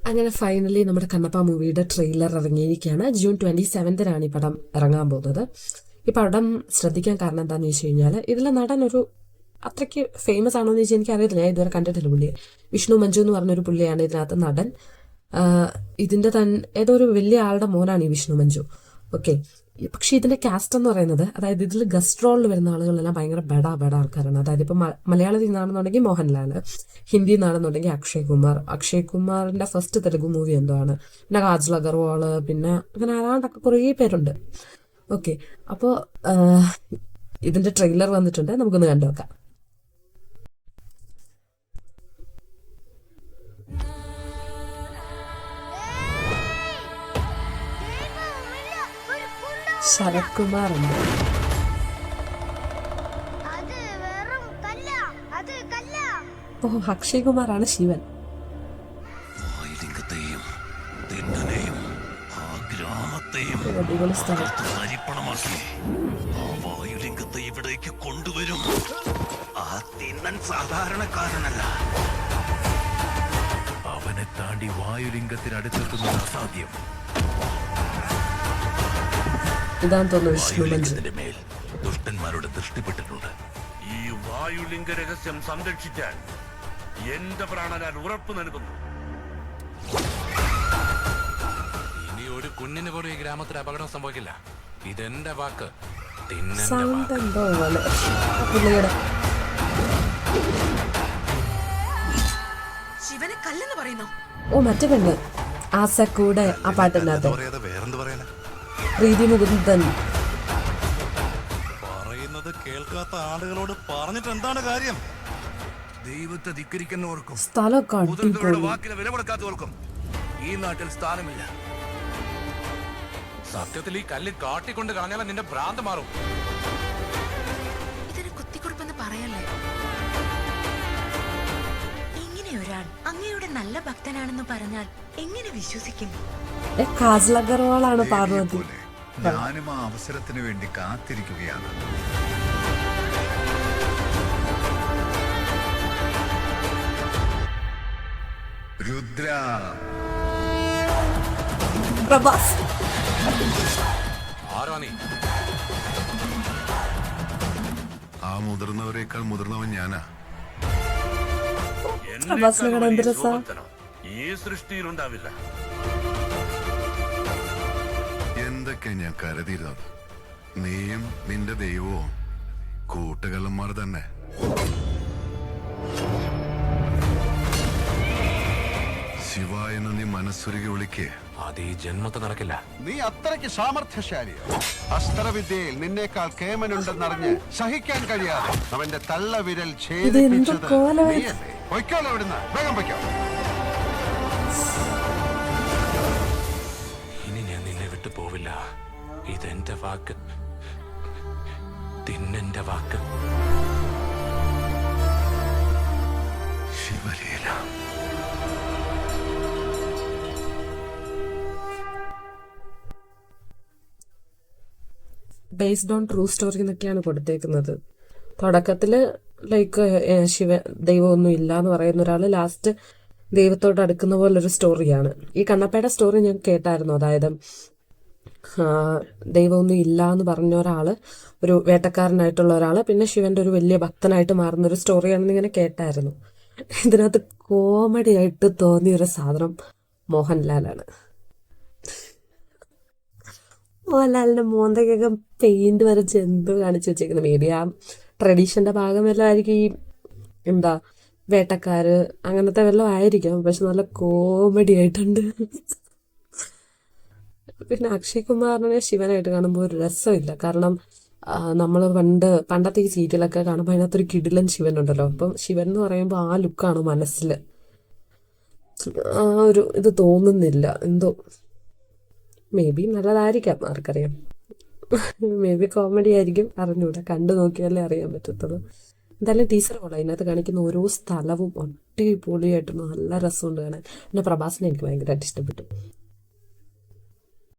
അങ്ങനെ ഫൈനലി നമ്മുടെ കണ്ണപ്പ മൂവിയുടെ ട്രെയിലർ ഇറങ്ങിയിരിക്കുകയാണ്. ജൂൺ 27 ഈ പടം ഇറങ്ങാൻ പോകുന്നത്. ഈ പടം ശ്രദ്ധിക്കാൻ കാരണം എന്താണെന്ന് ചോദിച്ചു കഴിഞ്ഞാൽ, ഇതിലെ നടൻ ഒരു അത്രയ്ക്ക് ഫേമസ് ആണോ എന്ന് ചോദിച്ചാൽ എനിക്കറിയത്തില്ല. ഞാൻ ഇതുവരെ കണ്ടിട്ടില്ല പുള്ളിയെ. വിഷ്ണു മഞ്ജു എന്ന് പറഞ്ഞൊരു പുള്ളിയാണ് ഇതിനകത്ത് നടൻ. ഇതിൻ്റെ ഏതോ ഒരു വലിയ ആളുടെ മോനാണ് ഈ വിഷ്ണു മഞ്ജു. ഓക്കെ, പക്ഷേ ഇതിൻ്റെ കാസ്റ്റ് എന്ന് പറയുന്നത്, അതായത് ഇതിൽ ഗസ്റ്റ് റോളിൽ വരുന്ന ആളുകളെല്ലാം ഭയങ്കര ബെഡ ആൾക്കാരാണ്. അതായത് ഇപ്പം മലയാളത്തിൽ നിന്നാണെന്നുണ്ടെങ്കിൽ മോഹൻലാൽ, ഹിന്ദി നിന്നാണെന്നുണ്ടെങ്കിൽ അക്ഷയ് കുമാറിൻ്റെ ഫസ്റ്റ് തെലുഗു മൂവി എന്തോ ആണ്, പിന്നെ കാജൽ അഗർവാള്, പിന്നെ അങ്ങനെ ആരാണ്ടൊക്കെ കുറേ പേരുണ്ട്. ഓക്കെ, അപ്പോൾ ഇതിൻ്റെ ട്രെയിലർ വന്നിട്ടുണ്ട്, നമുക്കൊന്ന് കണ്ടു നോക്കാം. ശരത് കുമാർ ഉണ്ട്. ഓ, അക്ഷയ് കുമാറാണ് ശിവൻ. അടിപൊളി സ്ഥലം. ഇവിടേക്ക് കൊണ്ടുവരും. ആ തിന്നൻ സാധാരണക്കാരനല്ല. അവനെ താണ്ടി വായുലിംഗത്തിനടുത്തെത്തുന്നത് അസാധ്യം. ഇതാന്ന് തോന്നുന്നു വിഷ്ണു മഞ്ജു. മേൽ ദുഷ്ടന്മാരുടെ ദൃഷ്ടിപ്പെട്ടിട്ടുണ്ട്. ഈ വായുലിംഗ രഹസ്യം സംരക്ഷിക്കാൻ എന്റെ പ്രാണനാൽ ഉറപ്പ് നൽകുന്നു. ഇനി ഒരു കുഞ്ഞിന് പോലും ഈ ഗ്രാമത്തിൽ അപകടം സംഭവിക്കില്ല. ഇതെന്റെ വാക്ക്. ശിവനെ കല്ലെന്ന് പറയുന്നു. ഓ, മറ്റേ പെണ്ണ് ആസക്കൂടെ ആ പാട്ടിനകത്ത് പ്രീതി മുകുന്ദൻ പറയുന്നത് കേൾക്കാത്ത ആളുകളോട് പറഞ്ഞിട്ട് എന്താണ് കാര്യം? ദൈവത്തെ ധിക്കരിക്കുന്നവർക്കും സ്ഥലമൊക്കെ വാക്കിന് വില കൊടുക്കാത്തവർക്കും ഈ നാട്ടിൽ സ്ഥാനമില്ല. സത്യത്തിൽ ഈ കല്ല് കാട്ടിക്കൊണ്ട് കളഞ്ഞാൽ നിന്റെ ഭ്രാന്ത് മാറും. ഇതൊരു കുത്തിക്കുറിപ്പെന്ന് പറയല്ലേ. ഇങ്ങനെ ഒരാൾ അങ്ങയുടെ നല്ല ഭക്തനാണെന്ന് പറഞ്ഞാൽ എങ്ങനെ വിശ്വസിക്കും? കാജൽ അഗർവാളാണ് പാർവതി. ഞാനും ആ അവസരത്തിന് വേണ്ടി കാത്തിരിക്കുകയാണ്. രുദ്ര, പ്രഭാസ്. ആരാ നീ? ആ മുതിർന്നവരെക്കാൾ മുതിർന്നവൻ ഞാനാ. ഈ സൃഷ്ടിയിലുണ്ടാവില്ല. എന്തൊക്കെ ഞാൻ കരുതിയിരുന്നത്. നീയും നിന്റെ ദൈവവും കൂട്ടുകള്ളന്മാർ തന്നെ. ശിവ എന്ന് നീ മനസ്സുരുകി വിളിക്കേ. അത് ഈ ജന്മത്തെ നടക്കില്ല. നീ അത്രയ്ക്ക് സാമർഥ്യശാലിയോ? അസ്ത്രവിദ്യയിൽ നിന്നേക്കാൾ കേമനുണ്ടെന്നറിഞ്ഞ് സഹിക്കാൻ കഴിയാതെ അവന്റെ തള്ളവിരൽ ഛേദിപ്പിച്ചത് നീയല്ലേ? പൊയ്ക്കോളെ ഇവിടുന്ന്, വേഗം പൊയ്ക്കോ. ഇനി ഞാൻ നിന്നെ വിട്ടു പോവില്ല. ഇതെന്റെ വാക്ക്, തിന്നെന്റെ വാക്ക്. ശിവലീല. ബേസ്ഡ് ഓൺ ട്രൂ സ്റ്റോറി എന്നൊക്കെയാണ് കൊടുത്തേക്കുന്നത്. തുടക്കത്തില് ലൈക്ക് ദൈവമൊന്നും ഇല്ല എന്ന് പറയുന്ന ഒരാള് ലാസ്റ്റ് ദൈവത്തോട് അടുക്കുന്ന പോലൊരു സ്റ്റോറിയാണ്. ഈ കണ്ണപ്പയുടെ സ്റ്റോറി ഞാൻ കേട്ടായിരുന്നു. അതായത് ദൈവമൊന്നും ഇല്ല എന്ന് പറഞ്ഞ ഒരാള്, ഒരു വേട്ടക്കാരനായിട്ടുള്ള ഒരാള്, പിന്നെ ശിവന്റെ ഒരു വലിയ ഭക്തനായിട്ട് മാറുന്ന ഒരു സ്റ്റോറിയാണെന്ന് ഇങ്ങനെ കേട്ടായിരുന്നു. ഇതിനകത്ത് കോമഡി ആയിട്ട് തോന്നിയൊരു സാധനം മോഹൻലാലാണ്. മോഹൻലാലിന്റെ മോന്തക്കൊക്കെ പെയിന്റ് വരച്ച് എന്തോ കാണിച്ചു വെച്ചേക്കുന്നത്. മേ ബി ആ ട്രഡീഷന്റെ ഭാഗമെല്ലാം ആയിരിക്കും. ഈ വേട്ടക്കാര് അങ്ങനത്തെ വല്ലതും ആയിരിക്കാം. പക്ഷെ നല്ല കോമഡി ആയിട്ടുണ്ട്. പിന്നെ അക്ഷയ് കുമാറിനെ ശിവനായിട്ട് കാണുമ്പോൾ ഒരു രസമില്ല. കാരണം നമ്മൾ പണ്ടത്തെ ഈ സീരിയലൊക്കെ കാണുമ്പോൾ അതിനകത്തൊരു കിടിലൻ ശിവൻ ഉണ്ടല്ലോ. അപ്പം ശിവൻ എന്ന് പറയുമ്പോൾ ആ ലുക്കാണ് മനസ്സിൽ. ആ ഒരു ഇത് തോന്നുന്നില്ല. എന്തോ മേ ബി നല്ലതായിരിക്കാം, ആർക്കറിയാം. മേ ബി കോമഡി ആയിരിക്കും, അറിഞ്ഞൂടാ. കണ്ടു നോക്കിയാലേ അറിയാൻ പറ്റത്തുള്ളൂ. എന്തായാലും ടീച്ചർ കൊള്ളാം. അതിനകത്ത് കാണിക്കുന്ന ഓരോ സ്ഥലവും അടിപൊളിയായിട്ട് നല്ല രസമുണ്ട് കാണാൻ. പിന്നെ പ്രഭാസിനെ എനിക്ക് ഭയങ്കരമായിട്ട് ഇഷ്ടപ്പെട്ടു.